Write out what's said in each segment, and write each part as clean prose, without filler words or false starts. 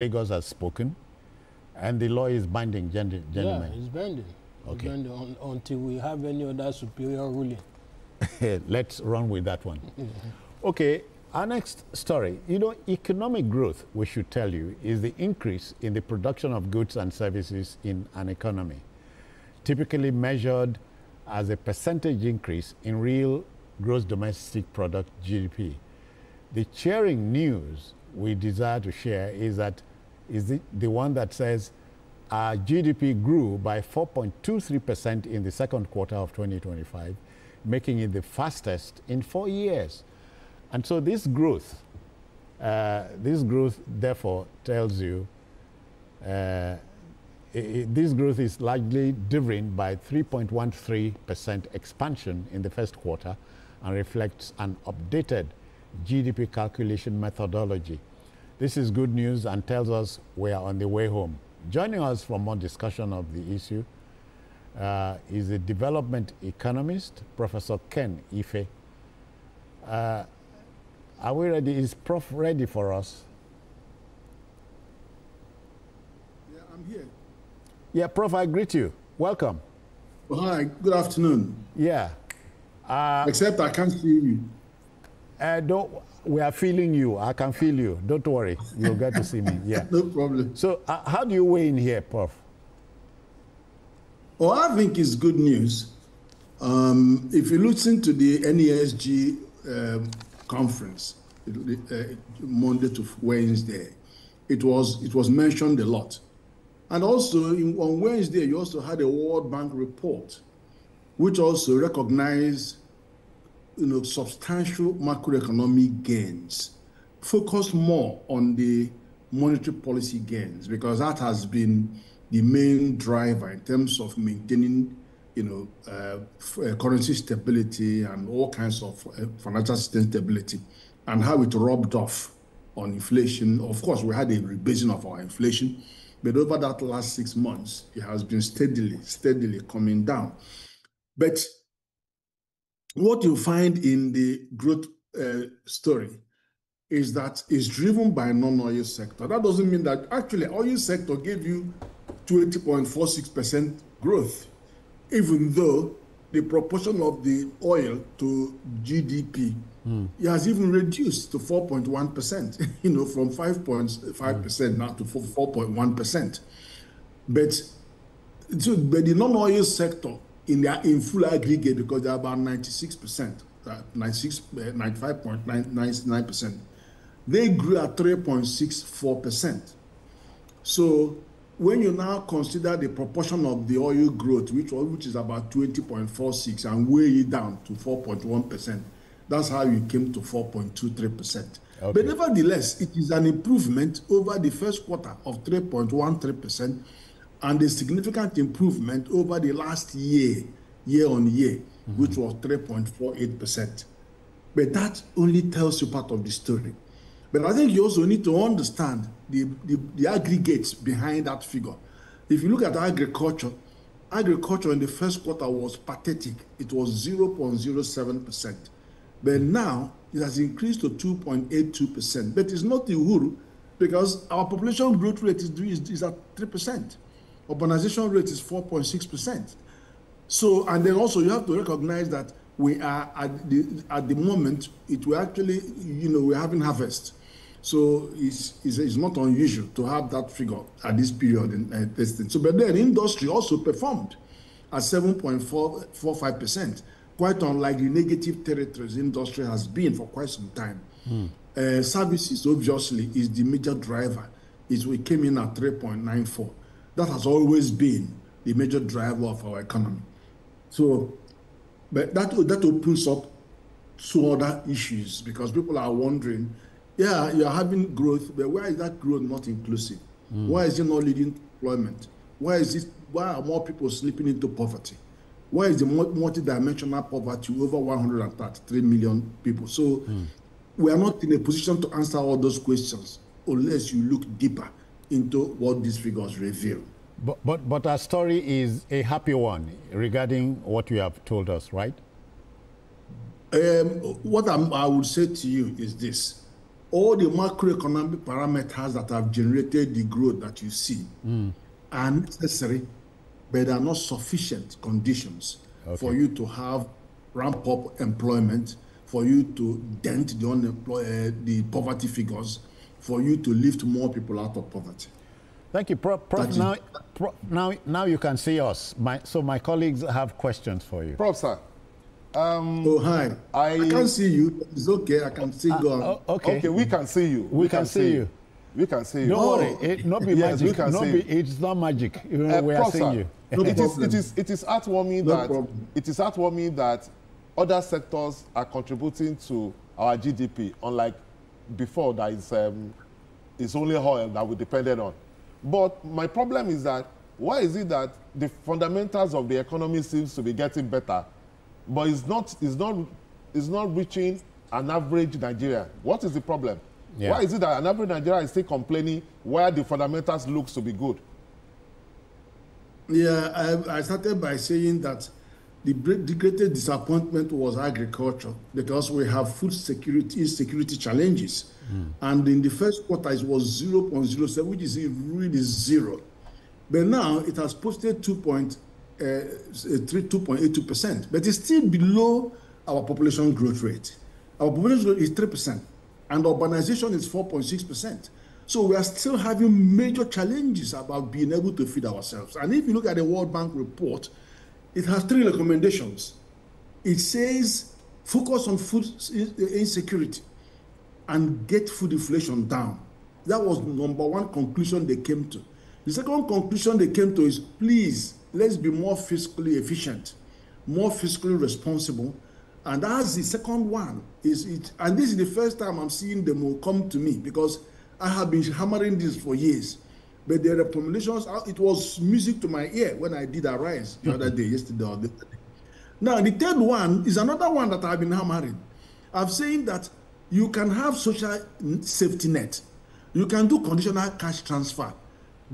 Lagos has spoken, and the law is binding, gentlemen. Yeah, it's binding. Okay. It's binding until we have any other superior ruling. Let's run with that one. Okay, our next story. You know, economic growth, we should tell you, is the increase in the production of goods and services in an economy, typically measured as a percentage increase in real gross domestic product, GDP. The cheering news we desire to share is the one that says our GDP grew by 4.23% in the second quarter of 2025, making it the fastest in 4 years. And so this growth therefore tells you this growth is largely driven by 3.13% expansion in the first quarter and reflects an updated GDP calculation methodology. This is good news and tells us we are on the way home. Joining us for more discussion of the issue is a development economist, Professor Ken Ife. Are we ready? Is Prof ready for us? Yeah, I'm here. Yeah, Prof, I greet you. Welcome. Well, hi, good afternoon. Yeah. Except I can't see you. We are feeling you. I can feel you. Don't worry. You'll get to see me. Yeah. No problem. So how do you weigh in here, Prof? Well, I think it's good news. If you listen to the NESG conference, Monday to Wednesday, it was mentioned a lot. And also on Wednesday, you also had a World Bank report, which also recognized substantial macroeconomic gains, focus more on the monetary policy gains, because that has been the main driver in terms of maintaining, currency stability and all kinds of financial system stability, and how it rubbed off on inflation. Of course, we had a rebasing of our inflation, but over that last 6 months, it has been steadily coming down. But what you find in the growth story is that it's driven by non-oil sector. That doesn't mean that actually oil sector gave you 20.46% growth, even though the proportion of the oil to GDP has even reduced to 4.1%, from 5.5% now to 4.1%. But the non-oil sector in full aggregate, because they're about 96%, 95.99%, they grew at 3.64%. So when you now consider the proportion of the oil growth, which is about 20.46, and weigh it down to 4.1%, that's how you came to 4.23%. Okay. But nevertheless, it is an improvement over the first quarter of 3.13%, and a significant improvement over the last year on year, which was 3.48%. But that only tells you part of the story. But I think you also need to understand the aggregates behind that figure. If you look at agriculture in the first quarter was pathetic. It was 0.07%. But now it has increased to 2.82%. But it's not the uhuru, because our population growth rate is at 3%. Urbanization rate is 4.6%. So, and then also you have to recognize that we are at the moment, we're actually, we're having harvest. So it's not unusual to have that figure at this period in testing. So, but then industry also performed at 7.45%, quite unlike the negative territories industry has been for quite some time. Services obviously is the major driver. We came in at 3.94. That has always been the major driver of our economy. So, but that opens up two other issues, because people are wondering, yeah, you're having growth, but why is that growth not inclusive? Why is it not leading to employment? Why are more people slipping into poverty? Why is the multi-dimensional poverty over 133 million people? So we are not in a position to answer all those questions unless you look deeper into what these figures reveal. But our story is a happy one regarding what you have told us, right? What I would say to you is this. all the macroeconomic parameters that have generated the growth that you see are necessary, but they are not sufficient conditions for you to have ramp up employment, for you to dent the poverty figures, for you to lift more people out of poverty. Thank you, Prof. Now you can see us. So my colleagues have questions for you. Prof, sir. Oh, hi. I can't see you. It's okay. I can still go on. Okay, we can see you. We can see you. We can see you. Don't worry. It not be yes, magic. We can see It's not magic. We are seeing you. No it is heartwarming that other sectors are contributing to our GDP, unlike before that is only oil that we depended on. But my problem is that why is it that the fundamentals of the economy seems to be getting better, but it's not reaching an average Nigeria? What is the problem? Yeah. Why is it that an average Nigeria is still complaining where the fundamentals looks to be good? Yeah, I started by saying that the greatest disappointment was agriculture, because we have food security challenges. And in the first quarter, it was 0.07, which is really zero. But now it has posted 2.82%, but it's still below our population growth rate. Our population growth is 3%, and urbanization is 4.6%. So we are still having major challenges about being able to feed ourselves. And if you look at the World Bank report, it has 3 recommendations. It says focus on food insecurity and get food inflation down. That was number 1 conclusion they came to. The second conclusion they came to is, please, let's be more fiscally efficient, more fiscally responsible. And that's the second one. And this is the first time I'm seeing them will come to me, because I have been hammering this for years. But the recommendations, it was music to my ear when I did Arise the other day, yesterday or the other day. Now, the third one is another one that I've been hammering. I'm saying that you can have social safety net. You can do conditional cash transfer.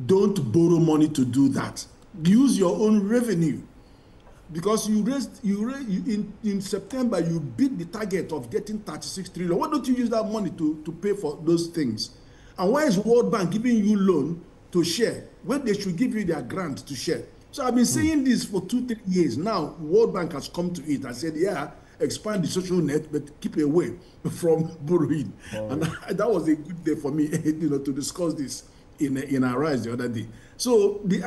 Don't borrow money to do that. Use your own revenue. Because in September, you beat the target of getting 36 trillion. Why don't you use that money to pay for those things? And why is World Bank giving you loan to share when they should give you their grant to share? So I've been saying this for 2-3 years. Now, World Bank has come to it and said, yeah, expand the social net, but keep away from borrowing. And that was a good day for me, to discuss this in Arise the other day. So the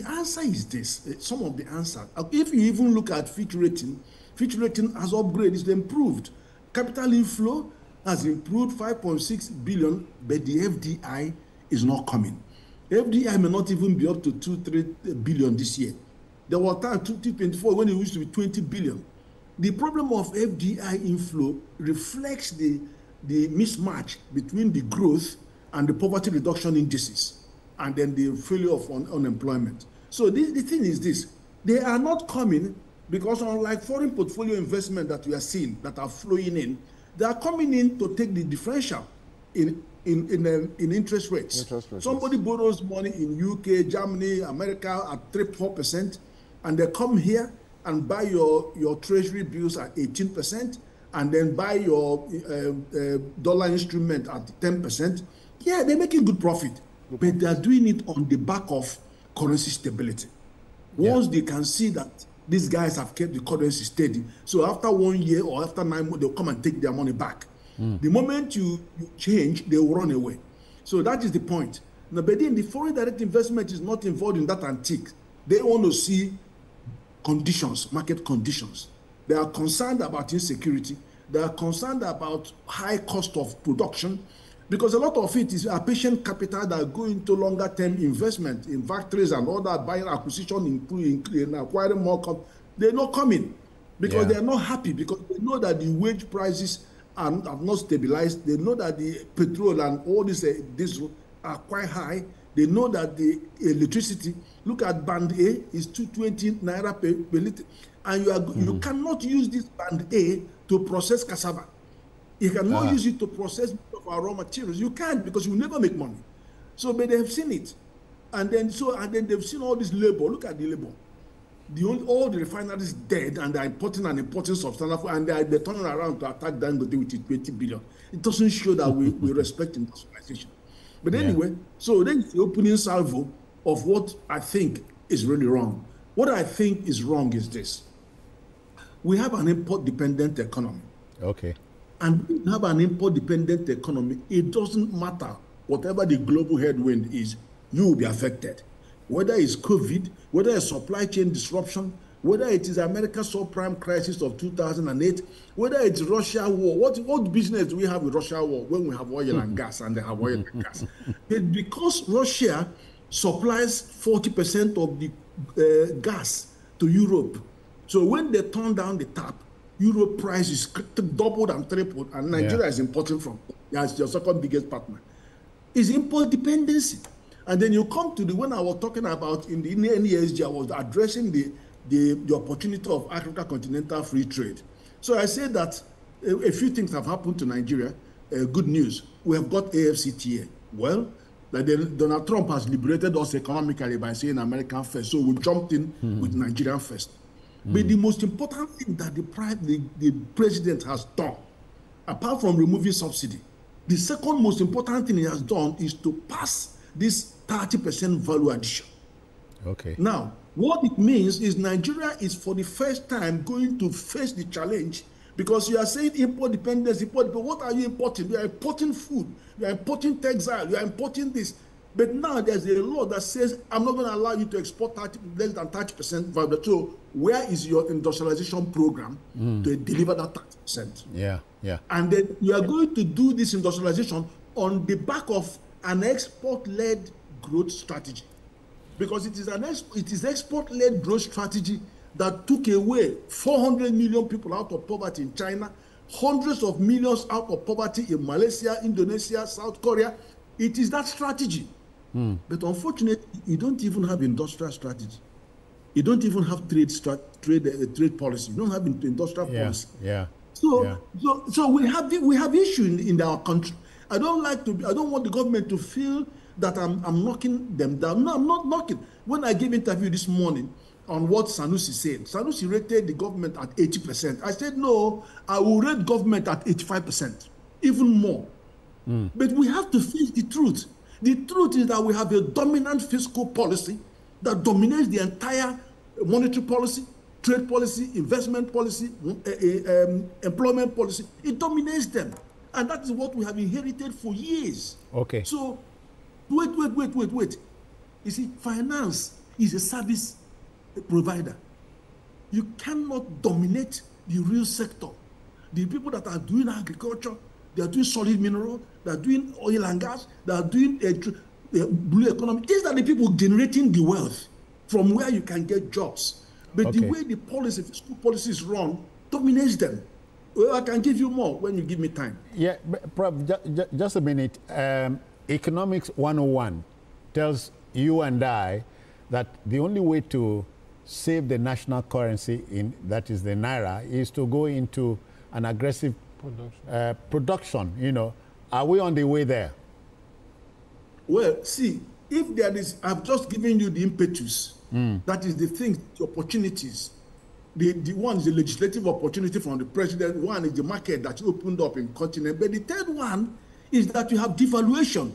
answer is this. Some of the answers. If you even look at Fitch rating has upgraded, it's improved. Capital inflow has improved 5.6 billion, but the FDI is not coming. FDI may not even be up to 2-3 billion this year. There was a time 2024 when it used to be 20 billion. The problem of FDI inflow reflects the mismatch between the growth and the poverty reduction indices, and then the failure of unemployment. So the thing is this: they are not coming because, unlike foreign portfolio investment that we are seeing that are flowing in, they are coming in to take the differential in interest rates. Somebody borrows money in UK, Germany, America at 3-4%, and they come here and buy your treasury bills at 18%, and then buy your dollar instrument at 10%. Yeah, they're making good profit, but they are doing it on the back of currency stability. Once they can see that these guys have kept the currency steady, so after 1 year or after 9 months, they'll come and take their money back. The moment you change, they will run away. So that is the point. Now, but then the foreign direct investment is not involved in that antique. They want to see conditions, market conditions. They are concerned about insecurity. They are concerned about high cost of production, because a lot of it is a patient capital that go into longer term investment in factories and all that, buying acquisition, in acquiring more. They're not coming because they are not happy, because they know that the wage prices have not stabilized. They know that the petrol and all this diesel are quite high. They know that the electricity, look at band A, is 220 naira per liter. And you cannot use this band A to process cassava. You cannot use it to process of our raw materials. You can't, because you will never make money. So, but they have seen it. And then they've seen all this labor. Look at the labor. all the refineries dead, and they're importing substantial, and they're turning around to attack Dangote with 20 billion. It doesn't show that we respect industrialization. But anyway, so then the opening salvo of what I think is really wrong. What I think is wrong is this. We have an import-dependent economy. Okay. And when you have an import-dependent economy, it doesn't matter whatever the global headwind is, you will be affected. Whether it's COVID, whether it's supply chain disruption, whether it is America's subprime crisis of 2008, whether it's Russia war. What business do we have with Russia war when we have oil and gas and they have oil and gas? But because Russia supplies 40% of the gas to Europe, so when they turn down the tap, Europe price is doubled and tripled, and Nigeria is importing from as your second biggest partner. It's import dependency. And then you come to when I was talking about in the NESG, I was addressing the opportunity of Africa continental free trade. So I said that a few things have happened to Nigeria. Good news, we have got AFCTA. Well, Donald Trump has liberated us economically by saying American first. So we jumped in with Nigerian first. But the most important thing that the president has done, apart from removing subsidy, the second most important thing he has done is to pass this 30% value addition. Okay. Now, what it means is Nigeria is for the first time going to face the challenge, because you are saying import dependence, but what are you importing? You are importing food, you are importing textile, you are importing this. But now there's a law that says, I'm not going to allow you to export less than 30% value. So where is your industrialization program to deliver that 30%? Yeah. And then you are going to do this industrialization on the back of an export-led growth strategy, because it is export-led growth strategy that took away 400 million people out of poverty in China, hundreds of millions out of poverty in Malaysia, Indonesia, South Korea. It is that strategy. But unfortunately, you don't even have industrial strategy. You don't even have trade policy. You don't have industrial policy. So we have issue in our country. I don't want the government to feel that I'm knocking them down. No, I'm not knocking. When I gave interview this morning on what Sanusi said, Sanusi rated the government at 80%. I said, no, I will rate government at 85%, even more. But we have to face the truth. The truth is that we have a dominant fiscal policy that dominates the entire monetary policy, trade policy, investment policy, employment policy. It dominates them. And that is what we have inherited for years. Okay. So, wait. You see, finance is a service provider. You cannot dominate the real sector. The people that are doing agriculture, they are doing solid mineral, they are doing oil and gas, they are doing blue economy. These are the people generating the wealth from where you can get jobs. But the way the fiscal policy is run dominates them. Well, I can give you more when you give me time. Yeah, but Prof, just a minute. Economics 101 tells you and I that the only way to save the national currency, that is the Naira, is to go into an aggressive production. You know, are we on the way there? Well, see, if there is, I've just given you the impetus. That is the thing, the opportunities. The one is the legislative opportunity from the president. One is the market that opened up in the continent. But the third one is that you have devaluation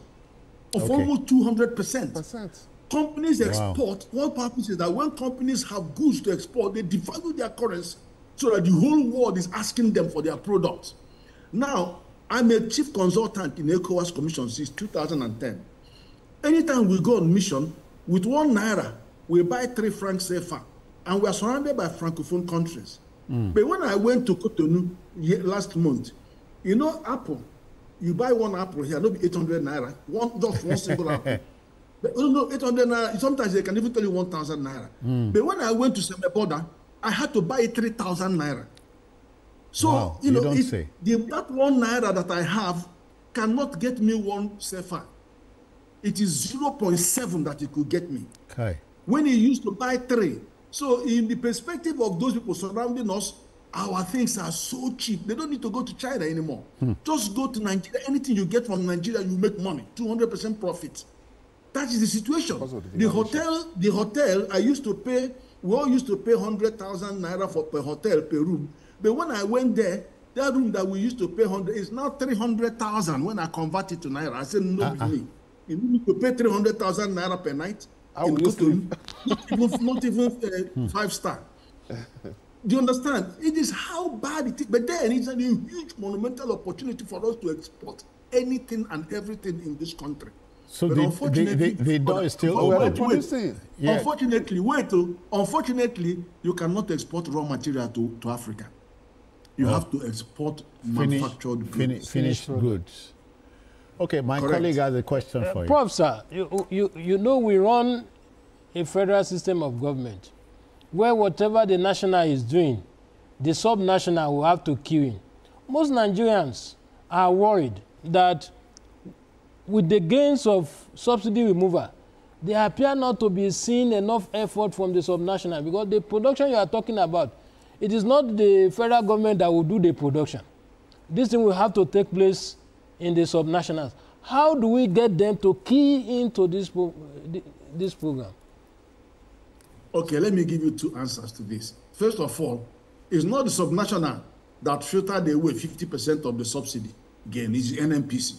of almost 200%. Companies export. One purpose is that when companies have goods to export, they devalue their currency so that the whole world is asking them for their products. Now, I'm a chief consultant in ECOWAS Commission since 2010. Anytime we go on mission, with 1 Naira, we buy 3 francs CFA. And we are surrounded by Francophone countries. But when I went to Cotonou last month, you know, apple, you buy 1 apple here, not 800 Naira, just one single apple. But, no, 800 Naira, sometimes they can even tell you 1,000 Naira. But when I went to Semeboda, I had to buy 3,000 Naira. So, you know, that 1 Naira that I have cannot get me 1 CFA. It is 0.7 that it could get me. Okay. When he used to buy 3. So in the perspective of those people surrounding us, our things are so cheap. They don't need to go to China anymore. Just go to Nigeria. Anything you get from Nigeria, you make money, 200% profit. That is the situation. The hotel, I used to pay We all used to pay 100,000 naira for per hotel, per room. But when I went there, that room that we used to pay 100 is now 300,000 when I convert it to naira. I said, no, me. You need to pay 300,000 naira per night. Not even 5-star. Do you understand? It is how bad it is. But then it's a huge monumental opportunity for us to export anything and everything in this country. So the door is still open. Yeah. Unfortunately, you cannot export raw material to Africa. You have to export manufactured goods. Finished goods. Okay, my colleague has a question for you. Prof, sir, you know we run a federal system of government where whatever the national is doing, the sub-national will have to queue in. Most Nigerians are worried that with the gains of subsidy removal, there appear not to be seen enough effort from the sub-national, because the production you are talking about, it is not the federal government that will do the production. This thing will have to take place in the sub-nationals. How do we get them to key into this program? Okay, let me give you two answers to this. First of all, it's not the sub-national that filtered away 50% of the subsidy gain. It's the NNPC.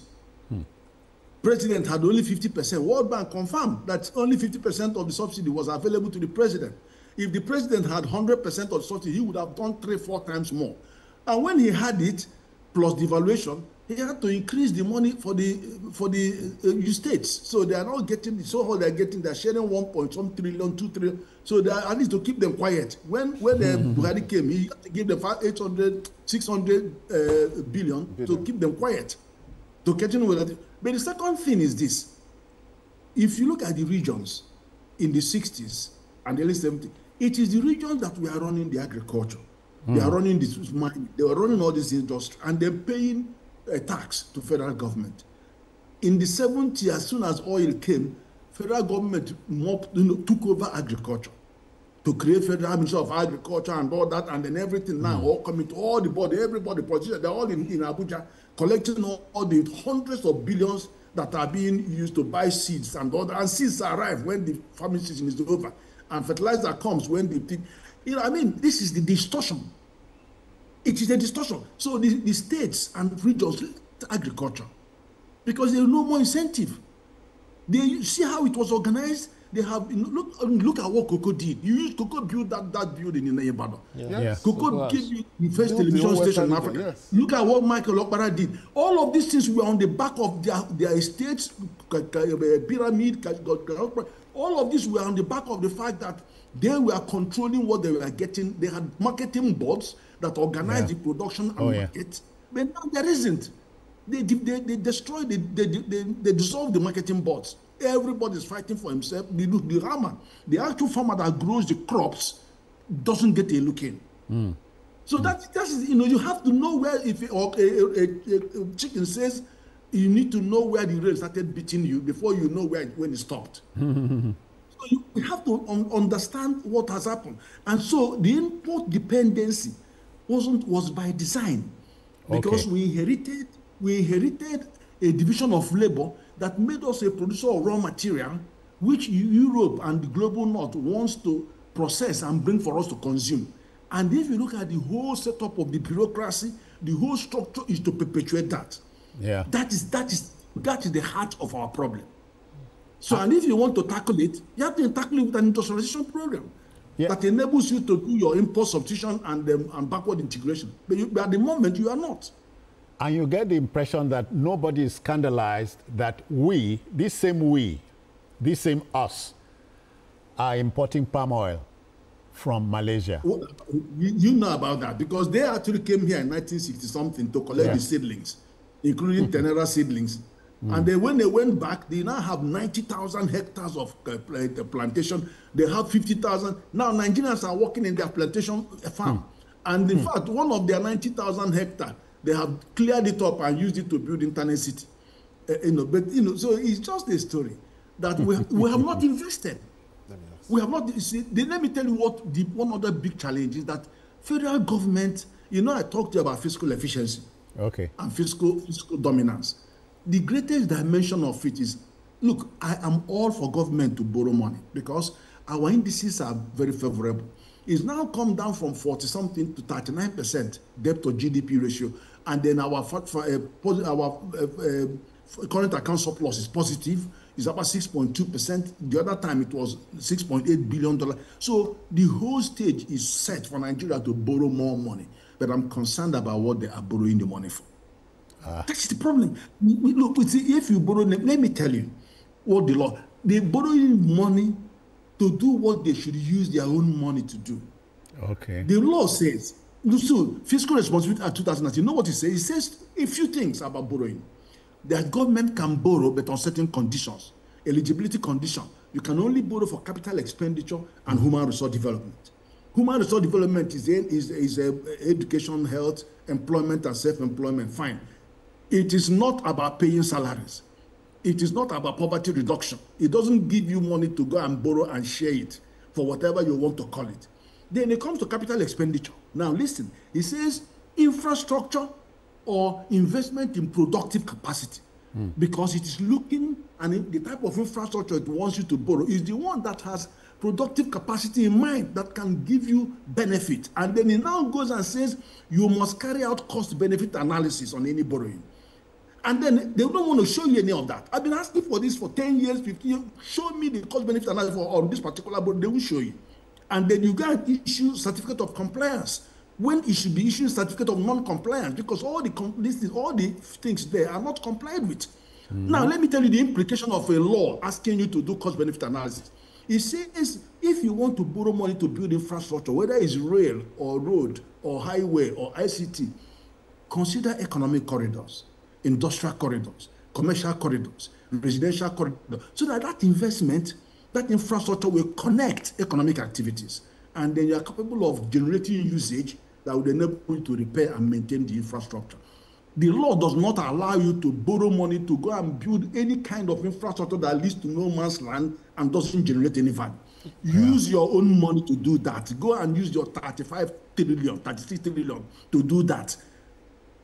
President had only 50%. World Bank confirmed that only 50% of the subsidy was available to the president. If the president had 100% of subsidy, he would have done 3-4 times more. And when he had it, plus devaluation, he had to increase the money for the states. So they are not getting, so they're getting, they're sharing 1.some trillion, 2 trillion. So they are at least to keep them quiet. When Buhari came, he had to give them 800, 600 billion to keep them quiet. To get in with it. But the second thing is this. If you look at the regions in the 60s and early 70s, it is the regions that we are running the agriculture. They are running this mine, they are running all this industry, and they're paying a tax to federal government. In the 70s, as soon as oil came, federal government took over agriculture to create Federal Ministry of Agriculture and all that, and then everything now all coming to all the body, everybody, politicians, they're all in Abuja, collecting all the hundreds of billions that are being used to buy seeds and all that. And seeds arrive when the farming season is over, and fertilizer comes when the this is the distortion. It is a distortion. So the states and regions agriculture because there is no more incentive. They see how it was organized. They have look at what Cocoa did. You used Cocoa build that building in Ibadan. Yes. Cocoa gave you the first television station in Africa. Yes. Look at what Michael Okpara did. All of these things were on the back of their estates, pyramid. All of these were on the back of the fact that they were controlling what they were getting. They had marketing boards that organized the production and market. But now there isn't. They destroyed, they dissolved the marketing boards. Everybody's fighting for himself. The farmer, the actual farmer that grows the crops, doesn't get a look in. So that's you have to know where, if a chicken says, you need to know where the rain started beating you before you know when it stopped. So you have to understand what has happened. And so the import dependency was by design, because we inherited a division of labor that made us a producer of raw material, which Europe and the global north wants to process and bring for us to consume. And if you look at the whole setup of the bureaucracy, the whole structure is to perpetuate that. Yeah. That is the heart of our problem. So, and if you want to tackle it, you have to tackle it with an industrialization program that enables you to do your import substitution and backward integration. But at the moment, you are not. And you get the impression that nobody is scandalized that this same us, are importing palm oil from Malaysia. Well, you know about that because they actually came here in 1960-something to collect the seedlings, including Tenera seedlings. And then when they went back, they now have 90,000 hectares of plantation. They have 50,000. Now Nigerians are working in their plantation farm. And in fact, one of their 90,000 hectares, they have cleared it up and used it to build Internet City. So it's just a story that we have not invested. We have not. Let me tell you what one other big challenge is, that federal government. I talked to you about fiscal efficiency, and fiscal dominance. The greatest dimension of it is, look, I am all for government to borrow money because our indices are very favorable. It's now come down from 40-something to 39% debt to GDP ratio. And then our current account surplus is positive. It's about 6.2%. The other time it was $6.8 billion. So the whole stage is set for Nigeria to borrow more money. But I'm concerned about what they are borrowing the money for. That's the problem. Look, if you borrow, let me tell you what the law, they're borrowing money to do what they should use their own money to do. Okay. The law says, so fiscal responsibility at 2019, you know what it says? It says a few things about borrowing. That government can borrow, but on certain conditions. Eligibility condition. You can only borrow for capital expenditure and human resource development. Human resource development is education, health, employment, and self-employment. Fine. It is not about paying salaries. It is not about poverty reduction. It doesn't give you money to go and borrow and share it for whatever you want to call it. Then it comes to capital expenditure. Now listen, it says infrastructure or investment in productive capacity, because it is looking, and the type of infrastructure it wants you to borrow is the one that has productive capacity in mind that can give you benefit. And then it now goes and says you must carry out cost-benefit analysis on any borrowing. And then they don't want to show you any of that. I've been asking for this for 10 years, 15 years. Show me the cost-benefit analysis on this particular board. They will show you. And then you got to issue certificate of compliance when it should be issuing certificate of non-compliance, because all the things there are not complied with. Now, let me tell you the implication of a law asking you to do cost-benefit analysis. It says if you want to borrow money to build infrastructure, whether it's rail or road or highway or ICT, consider economic corridors, industrial corridors, commercial corridors, residential corridors, so that investment, that infrastructure will connect economic activities. And then you are capable of generating usage that will enable you to repair and maintain the infrastructure. The law does not allow you to borrow money to go and build any kind of infrastructure that leads to no man's land and doesn't generate any value. Use your own money to do that. Go and use your 35 trillion, 36 trillion to do that.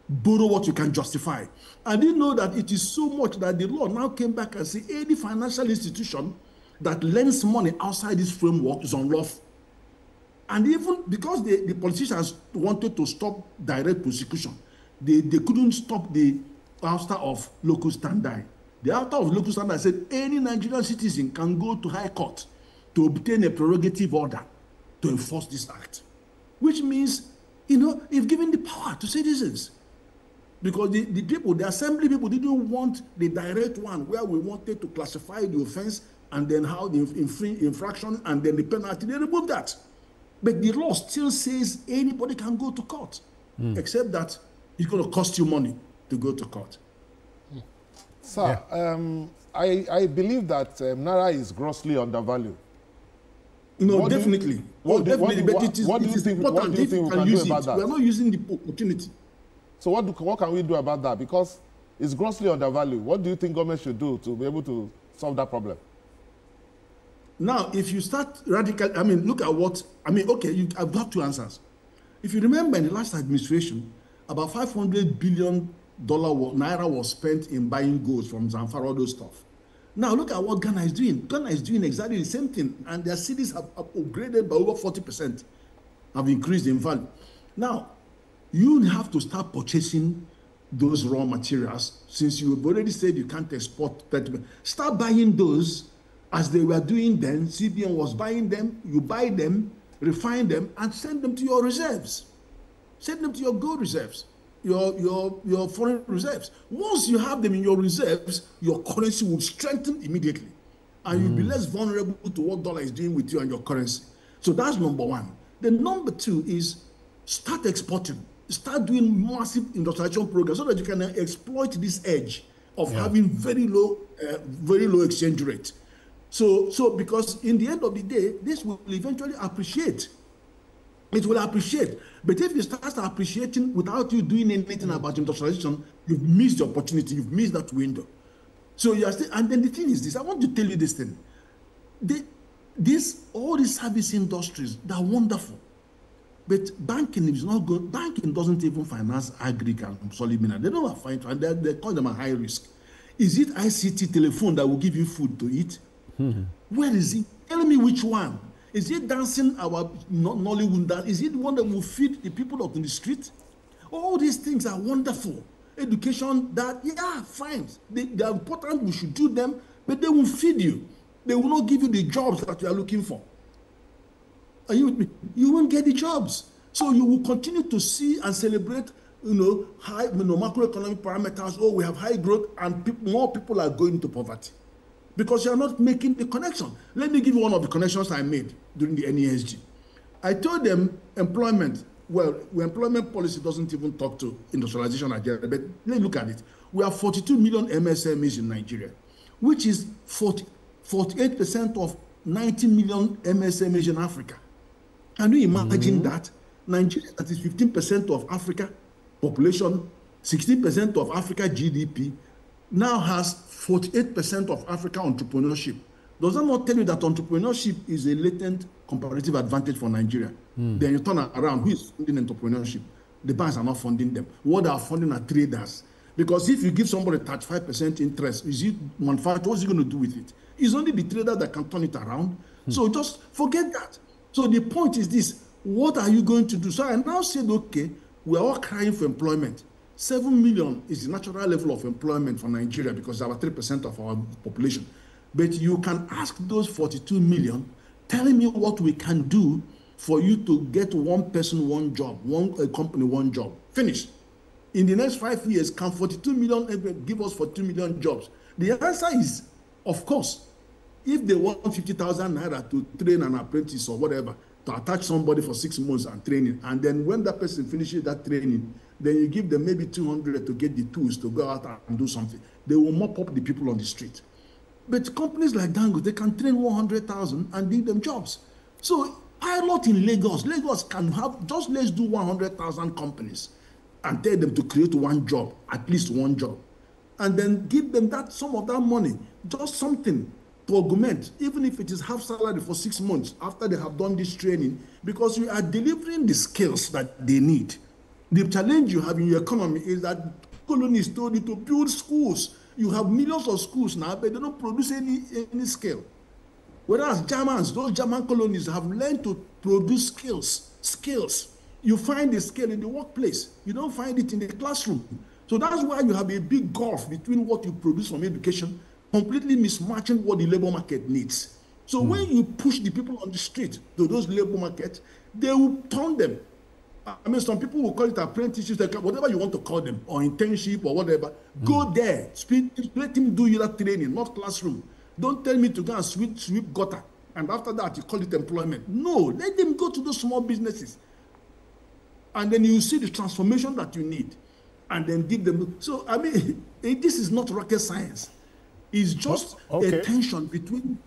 Borrow what you can justify. I didn't know that it is so much that the law now came back and said any financial institution that lends money outside this framework is unlawful. And even because the politicians wanted to stop direct prosecution, they couldn't stop the ouster of locus standi. The ouster of locus standi said any Nigerian citizen can go to High Court to obtain a prerogative order to enforce this act. Which means, you've given the power to citizens. Because the people, the assembly people didn't want the direct one where we wanted to classify the offense and then how the infraction and then the penalty. They removed that. But the law still says anybody can go to court, except that it's going to cost you money to go to court. Sir, I believe that Naira is grossly undervalued. Definitely. What do you think we can do about that? We are not using the opportunity. So what can we do about that? Because it's grossly undervalued. What do you think government should do to be able to solve that problem? Now, if you start radical, look at what, I've got two answers. If you remember in the last administration, about $500 billion Naira was spent in buying goods from Zamfara, all those stuff. Now, look at what Ghana is doing. Ghana is doing exactly the same thing, and their cities have upgraded by over 40%, have increased in value. Now, you have to start purchasing those raw materials, since you've already said you can't export 30%. Start buying those as they were doing then. CBN was buying them, you buy them, refine them, and send them to your reserves. Send them to your gold reserves, your foreign reserves. Once you have them in your reserves, your currency will strengthen immediately. And you'll be less vulnerable to what dollar is doing with you and your currency. So that's number one. Then number two is start exporting. Start doing massive industrialization programs so that you can exploit this edge of having very low exchange rate. So because in the end of the day, this will eventually appreciate. It will appreciate. But if you start appreciating without you doing anything about industrialization, you've missed the opportunity. You've missed that window. So you are still, and then the thing is this. I want to tell you this thing. All these service industries, they're wonderful. But banking is not good. Banking doesn't even finance agri and solid mineral. They don't find, and they call them a high risk. Is it ICT telephone that will give you food to eat? Where is it? Tell me which one. Is it dancing our Nollywood dance? Is it the one that will feed the people out in the street? All these things are wonderful. Education, that, yeah, fine. They are important, we should do them, but they will feed you. They will not give you the jobs that you are looking for. Are you with me? You won't get the jobs. So you will continue to see and celebrate, high, macroeconomic parameters. Oh, we have high growth, and more people are going into poverty because you are not making the connection. Let me give you one of the connections I made during the NESG. I told them employment. Well, employment policy doesn't even talk to industrialization agenda, but let's look at it. We have 42 million MSMEs in Nigeria, which is 48% of 90 million MSMEs in Africa. Can you imagine that? Nigeria, that is 15% of Africa population, 16% of Africa GDP, now has 48% of Africa entrepreneurship. Does that not tell you that entrepreneurship is a latent comparative advantage for Nigeria? Then you turn around, who is funding entrepreneurship? The banks are not funding them. What they are funding are traders. Because if you give somebody 35% interest, is it manufacturer? What's he going to do with it? It's only the trader that can turn it around. So just forget that. So the point is this: what are you going to do? So I now said, okay, we're all crying for employment. 7 million is the natural level of employment for Nigeria because it's about 3% of our population. But you can ask those 42 million, telling me what we can do for you to get one person, one job, one company, one job. Finish. In the next 5 years, can 42 million give us 42 million jobs? The answer is, of course. If they want 50,000 naira to train an apprentice or whatever, to attach somebody for 6 months and training, and then when that person finishes that training, then you give them maybe 200 to get the tools to go out and do something. They will mop up the people on the street. But companies like Dango, they can train 100,000 and give them jobs. So pilot in Lagos can have, just let's do 100,000 companies and tell them to create one job, at least one job. And then give them that, some of that money, just something to augment, even if it is half salary for 6 months after they have done this training, because you are delivering the skills that they need. The challenge you have in your economy is that colonies told you to build schools. You have millions of schools now, but they don't produce any skill. Whereas Germans, those German colonies have learned to produce skills. You find the skill in the workplace. You don't find it in the classroom. So that's why you have a big gulf between what you produce from education, completely mismatching what the labor market needs. So when you push the people on the street to those labor markets, they will turn them. I mean, some people will call it apprenticeships, whatever you want to call them, or internship or whatever. Go there, let him do your training, not classroom. Don't tell me to go and sweep gutter, and after that you call it employment. No, let them go to those small businesses, and then you see the transformation that you need, and then give them. So I mean, this is not rocket science. It's just a tension between.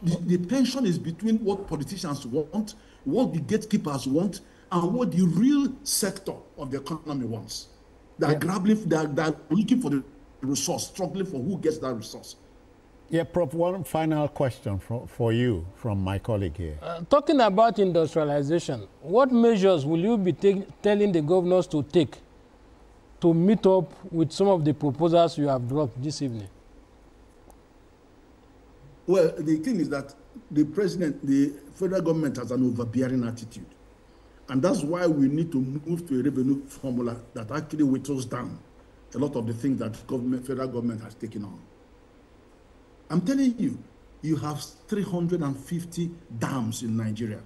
The tension is between what politicians want, what the gatekeepers want, and what the real sector of the economy wants. They're grappling, they're looking for the resource, struggling for who gets that resource. Yeah, Prof, one final question for you from my colleague here. Talking about industrialization, what measures will you be telling the governors to take to meet up with some of the proposals you have dropped this evening? Well, the thing is that the federal government has an overbearing attitude. And that's why we need to move to a revenue formula that actually whittles down a lot of the things that federal government has taken on. I'm telling you, you have 350 dams in Nigeria.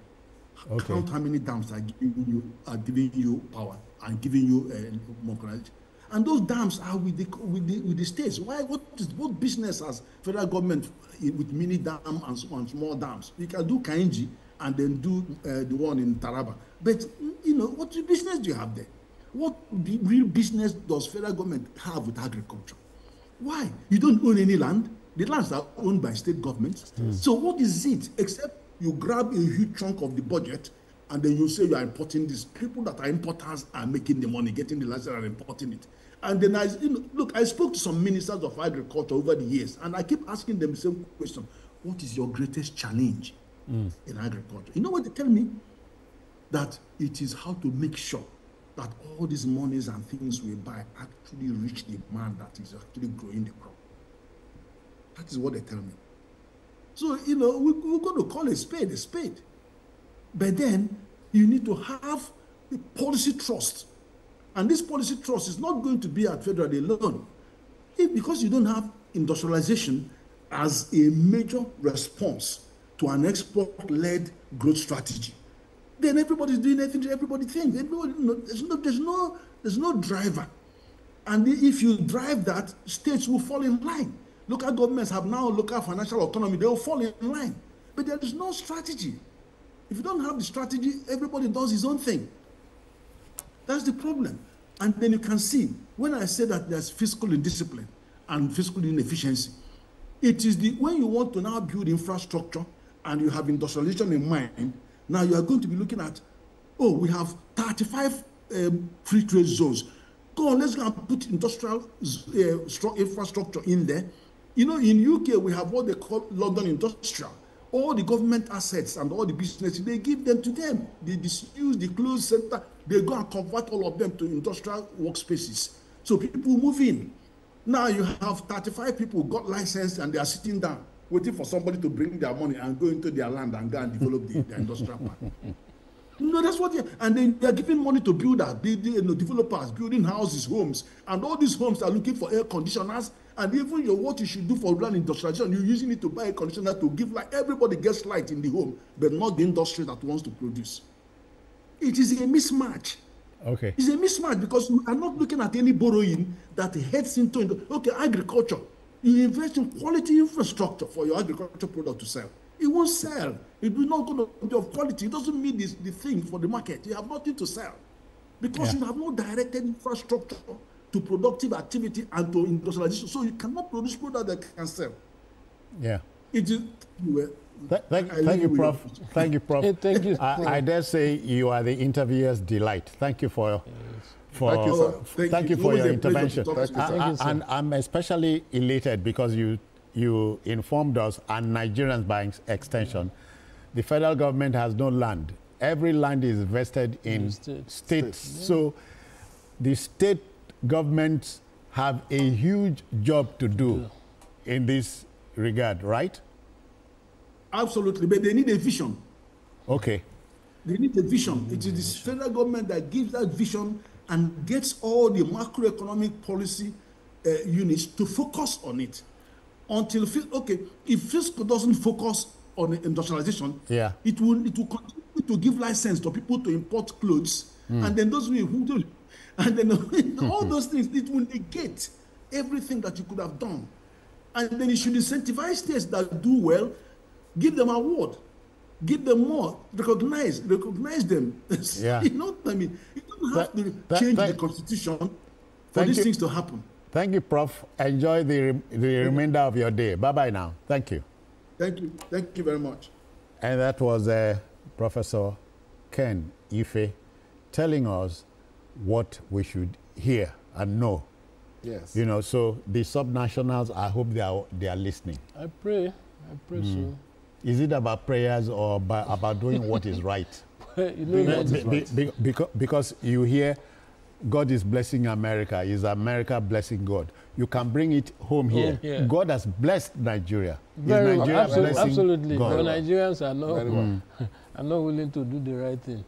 Okay. Count how many dams are giving you power and giving you more credit. And those dams are with the states. What business has federal government with mini dam and small dams? You can do Kainji and then do the one in Taraba. But, what business do you have there? What real business does federal government have with agriculture? Why? You don't own any land. The lands are owned by state governments. So what is it except you grab a huge chunk of the budget and then you say you are importing this? People that are importers are making the money, getting the license and importing it. And then I spoke to some ministers of agriculture over the years, and I keep asking them the same question: what is your greatest challenge in agriculture? You know what they tell me? That it is how to make sure that all these monies and things we buy actually reach the man that is actually growing the crop. That is what they tell me. So, you know, we're going to call a spade a spade. But then you need to have the policy trust. And this policy trust is not going to be at federal alone. Because you don't have industrialization as a major response to an export-led growth strategy, then everybody's doing everything everybody thinks. There's no driver. And if you drive that, states will fall in line. Local governments have now local financial autonomy. They will fall in line. But there is no strategy. If you don't have the strategy, everybody does his own thing. That's the problem. And then you can see, when I say that there's fiscal indiscipline and fiscal inefficiency, it is when you want to now build infrastructure and you have industrialization in mind, now you are going to be looking at, oh, we have 35 free trade zones. Go on, let's go and put industrial infrastructure in there. You know, in UK, we have what they call London Industrial. All the government assets and all the businesses, they give them to them. They disuse the closed center. They go and convert all of them to industrial workspaces. So people move in. Now you have 35 people who got licensed and they are sitting down, waiting for somebody to bring their money and go into their land and go and develop the industrial park. No, that's what and they are giving money to builders, developers, building houses, homes, and all these homes are looking for air conditioners. And even what you should do for rural industrialization, you're using it to buy a conditioner to give light. Everybody gets light in the home, but not the industry that wants to produce. It is a mismatch. Okay. It's a mismatch because you are not looking at any borrowing that heads into, agriculture. You invest in quality infrastructure for your agriculture product to sell. It won't sell. It will not going to be of quality. It doesn't mean the thing for the market. You have nothing to sell because you have no directed infrastructure to productive activity and to industrialization. So you cannot produce product that can sell. Yeah. It is. Thank you, Prof. Thank you, Prof. Thank you. I dare say you are the interviewer's delight. Thank you for thank you for your intervention. And I'm especially elated because you informed us, and Nigerians by extension, the federal government has no land. Every land is vested in states. Yeah. So the state governments have a huge job to do in this regard, right? Absolutely, but they need a vision. Okay. They need a vision. It is the federal government that gives that vision and gets all the macroeconomic policy units to focus on it. Until, if fiscal doesn't focus on industrialization, it will continue to give license to people to import clothes, and then those who do, and then all those things, it will negate everything that you could have done. And then you should incentivize states that do well, give them award, give them more, recognize them. Yeah. You know what I mean? You don't have to change the constitution for these things to happen. Thank you, Prof. Enjoy the remainder of your day. Bye-bye now. Thank you. Thank you. Thank you very much. And that was Professor Ken Ife telling us what we should hear and know. Yes. You know, so the subnationals, I hope they are listening. I pray so. Is it about prayers or about doing what is right? Because you hear God is blessing America. Is America blessing God? You can bring it home here. Yeah. God has blessed Nigeria. Very is Nigeria blessing absolutely. God? The Nigerians are not willing to do the right thing.